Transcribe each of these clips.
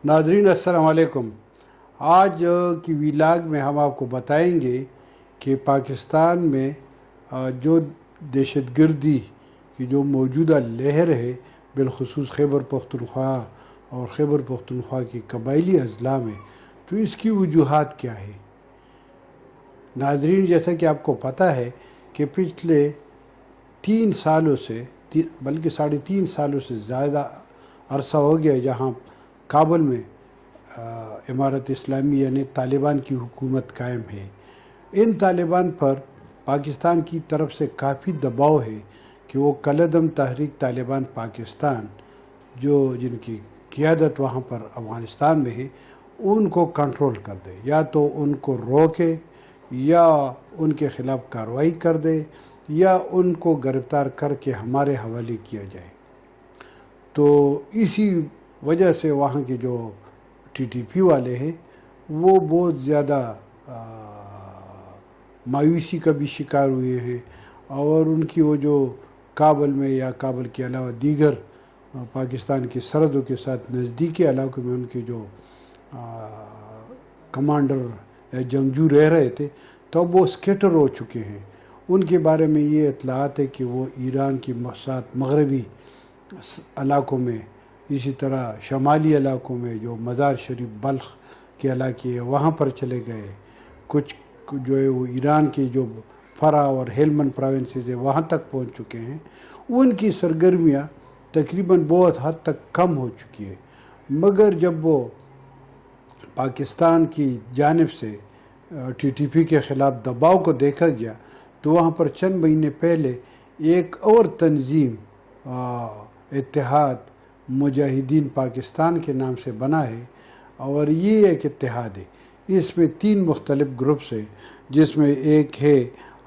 ناظرین السلام علیکم۔ آج کی ویلاگ میں ہم آپ کو بتائیں گے کہ پاکستان میں جو دہشت گردی کی جو موجودہ لہر ہے، بالخصوص خیبر پختونخوا اور خیبر پختونخوا کے قبائلی اضلاع میں، تو اس کی وجوہات کیا ہے۔ ناظرین، جیسا کہ آپ کو پتہ ہے کہ پچھلے 3 سالوں سے بلکہ 3.5 سالوں سے زیادہ عرصہ ہو گیا جہاں کابل میں امارت اسلامی یعنی طالبان کی حکومت قائم ہے۔ ان طالبان پر پاکستان کی طرف سے کافی دباؤ ہے کہ وہ کالعدم تحریک طالبان پاکستان، جن کی قیادت وہاں پر افغانستان میں ہے، ان کو کنٹرول کر دے، یا تو ان کو روکے یا ان کے خلاف کارروائی کر دے یا ان کو گرفتار کر کے ہمارے حوالے کیا جائے۔ تو اسی وجہ سے وہاں کے جو ٹی ٹی پی والے ہیں وہ بہت زیادہ مایوسی کا بھی شکار ہوئے ہیں، اور ان کی وہ جو کابل میں یا کابل کے علاوہ دیگر پاکستان کی سرحدوں کے ساتھ نزدیکی علاقوں میں ان کے جو کمانڈر یا جنگجو رہ رہے تھے، تب وہ اسکیٹر ہو چکے ہیں۔ ان کے بارے میں یہ اطلاعات ہے کہ وہ ایران کی ساتھ مغربی علاقوں میں، اسی طرح شمالی علاقوں میں جو مزار شریف بلخ کے علاقے ہیں وہاں پر چلے گئے، کچھ جو ہے وہ ایران کی جو فرا اور ہیلمند پراونسز ہے وہاں تک پہنچ چکے ہیں۔ ان کی سرگرمیاں تقریباً بہت حد تک کم ہو چکی ہے، مگر جب وہ پاکستان کی جانب سے ٹی ٹی پی کے خلاف دباؤ کو دیکھا گیا تو وہاں پر چند مہینے پہلے ایک اور تنظیم اتحاد مجاہدین پاکستان کے نام سے بنا ہے، اور یہ ایک اتحاد ہے۔ اس میں 3 مختلف گروپس ہیں، جس میں ایک ہے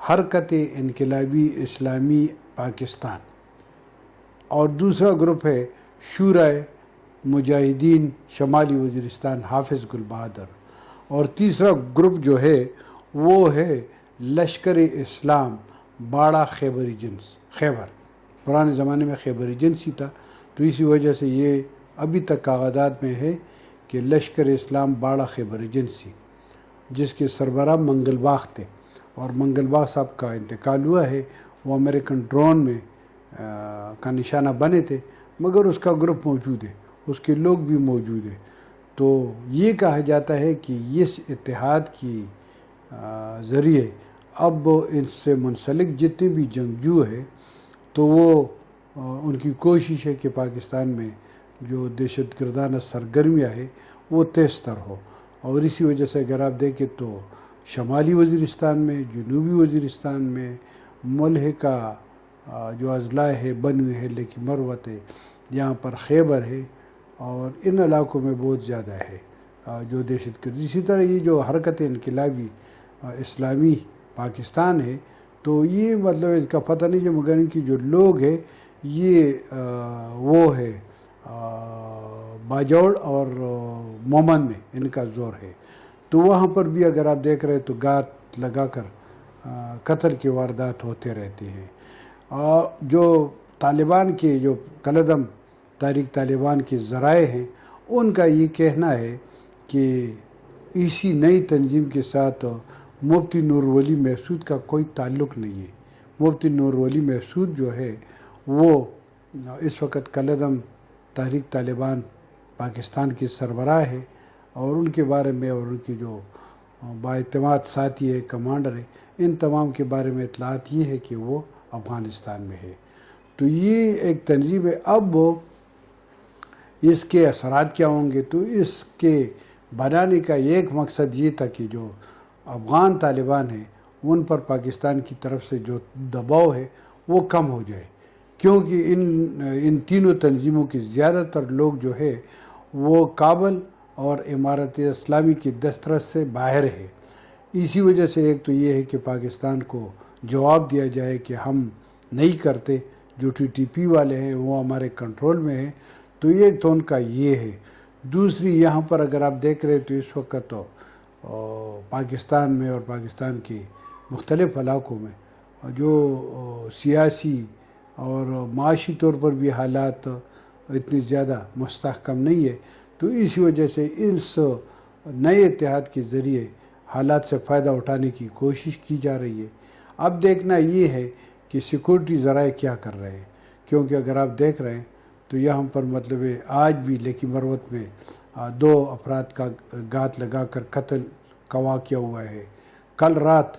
حرکت انقلابی اسلامی پاکستان، اور دوسرا گروپ ہے شورائے مجاہدین شمالی وزیرستان حافظ گل بہادر، اور تیسرا گروپ جو ہے وہ ہے لشکر اسلام باڑہ خیبر ایجنس خیبر۔ پرانے زمانے میں خیبر ایجنسی تھا، تو اسی وجہ سے یہ ابھی تک کاغذات میں ہے کہ لشکر اسلام باڑہ خیبر ایجنسی، جس کے سربراہ منگل باغ تھے، اور منگل باغ صاحب کا انتقال ہوا ہے۔ وہ امریکن ڈرون میں کا نشانہ بنے تھے، مگر اس کا گروپ موجود ہے، اس کے لوگ بھی موجود ہیں۔ تو یہ کہا جاتا ہے کہ اس اتحاد کی ذریعے اب ان سے منسلک جتنے بھی جنگجو ہیں تو وہ ان کی کوشش ہے کہ پاکستان میں جو دہشت گردانہ سرگرمیاں ہیں وہ تیز تر ہو، اور اسی وجہ سے اگر آپ دیکھیں تو شمالی وزیرستان میں، جنوبی وزیرستان میں ملحقہ جو اضلاع ہے بنوی ہے، لیکن مروت ہے، یہاں پر خیبر ہے، اور ان علاقوں میں بہت زیادہ ہے جو دہشت گردی۔ اسی طرح یہ جو حرکت انقلابی اسلامی پاکستان ہے، تو یہ مطلب اس کا پتہ نہیں، جو مگر ان کی جو لوگ ہیں یہ وہ ہے باجوڑ اور مومن میں ان کا زور ہے۔ تو وہاں پر بھی اگر آپ دیکھ رہے تو گات لگا کر قتل کی واردات ہوتے رہتے ہیں۔ جو طالبان کے جو کالعدم تحریک طالبان کے ذرائع ہیں، ان کا یہ کہنا ہے کہ اسی نئی تنظیم کے ساتھ مفتی نور ولی محسود کا کوئی تعلق نہیں ہے۔ مفتی نور ولی محسود جو ہے وہ اس وقت کالعدم تحریک طالبان پاکستان کی سربراہ ہے، اور ان کے بارے میں اور ان کی جو بااعتماد ساتھی ہے، کمانڈر ہے، ان تمام کے بارے میں اطلاعات یہ ہے کہ وہ افغانستان میں ہے۔ تو یہ ایک تنظیم ہے۔ اب اس کے اثرات کیا ہوں گے؟ تو اس کے بنانے کا ایک مقصد یہ تھا کہ جو افغان طالبان ہیں ان پر پاکستان کی طرف سے جو دباؤ ہے وہ کم ہو جائے، کیونکہ ان تینوں تنظیموں کے زیادہ تر لوگ جو ہے وہ کابل اور امارت اسلامی کی دسترس سے باہر ہے۔ اسی وجہ سے ایک تو یہ ہے کہ پاکستان کو جواب دیا جائے کہ ہم نہیں کرتے، جو ٹی ٹی پی والے ہیں وہ ہمارے کنٹرول میں ہیں، تو ایک تو ان کا یہ ہے۔ دوسری، یہاں پر اگر آپ دیکھ رہے تو اس وقت تو پاکستان میں اور پاکستان کے مختلف علاقوں میں جو سیاسی اور معاشی طور پر بھی حالات اتنی زیادہ مستحکم نہیں ہے، تو اسی وجہ سے اس نئے اتحاد کے ذریعے حالات سے فائدہ اٹھانے کی کوشش کی جا رہی ہے۔ اب دیکھنا یہ ہے کہ سیکورٹی ذرائع کیا کر رہے ہیں، کیونکہ اگر آپ دیکھ رہے ہیں تو یہاں پر مطلب ہے آج بھی لیکی مروت میں 2 افراد کا گھات لگا کر قتل کا واقعہ ہوا ہے۔ کل رات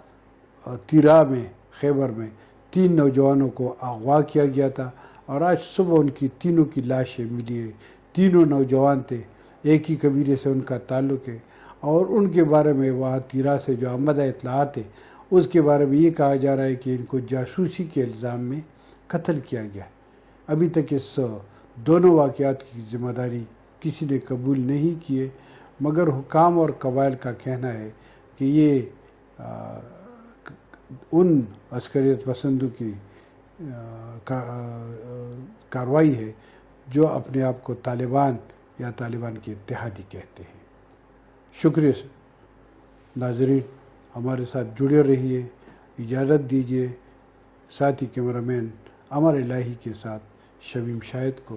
تیرا میں خیبر میں 3 نوجوانوں کو اغوا کیا گیا تھا، اور آج صبح ان کی تینوں کی لاشیں ملی ہیں۔ تینوں نوجوان تھے، ایک ہی قبیلے سے ان کا تعلق ہے، اور ان کے بارے میں وہاں تیرا سے جو آمدہ اطلاعات ہے اس کے بارے میں یہ کہا جا رہا ہے کہ ان کو جاسوسی کے الزام میں قتل کیا گیا ہے۔ ابھی تک اس دونوں واقعات کی ذمہ داری کسی نے قبول نہیں کیے، مگر حکام اور قبائل کا کہنا ہے کہ یہ ان عسکریت پسندوں کی کارروائی ہے جو اپنے آپ کو طالبان یا طالبان کے اتحادی کہتے ہیں۔ شکریہ ناظرین، ہمارے ساتھ جڑے رہیے، اجازت دیجیے۔ ساتھی کیمرہ مین عمر الہی کے ساتھ شمیم شاہد کو